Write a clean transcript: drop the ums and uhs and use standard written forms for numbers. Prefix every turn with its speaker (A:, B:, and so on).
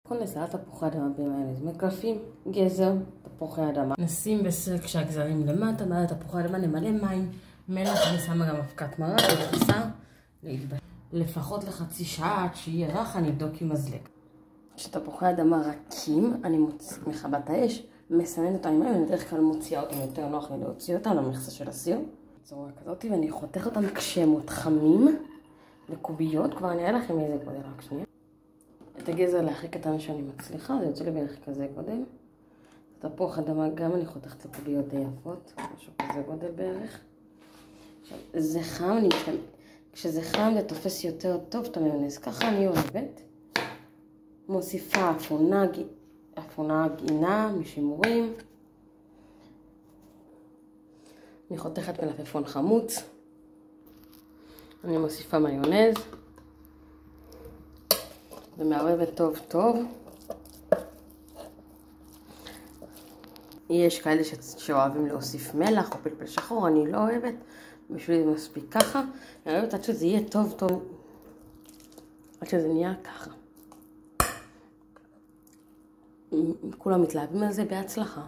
A: כל לסלט תפוחי אדמה במיונז, מקלפים גזר תפוחי אדמה. נשים בסיר כשהגזרים למטה, מעל התפוחי אדמה נמלא מים, מלח, אני שמה גם אבקת מרק ותפסה להתבשל. לפחות לחצי שעה עד שיהיה רך, אני אבדוק עם מזלג. כשתפוחי אדמה רכים, אני מכבת האש, מסננת אותם עם מים, אני בדרך כלל מוציאה אותם, יותר נוח לי להוציא אותם למכסה של הסיר. בצורה כזאת, ואני חותך אותם כשהם עוד חמים לקוביות, כבר אני אראה לכם איזה גודל, רק שנייה. את הגזר להכי קטן שאני מצליחה, זה יוצא לי בערך כזה גודל. תפוח אדמה גם אני חותכת לקוביות די יפות, משהו כזה גודל בערך. עכשיו, זה חם, כשזה חם זה תופס יותר טוב את המיונז, ככה אני אוהבת. מוסיפה אפונה גינה משימורים. אני חותכת מלפפון חמוץ. אני מוסיפה מיונז. ומערבבת טוב טוב. יש כאלה שאוהבים להוסיף מלח או פלפל שחור, אני לא אוהבת. בשבילי זה מספיק ככה. אני אוהבת עד שזה יהיה טוב טוב. עד שזה נהיה ככה. כולם מתלהבים על זה בהצלחה.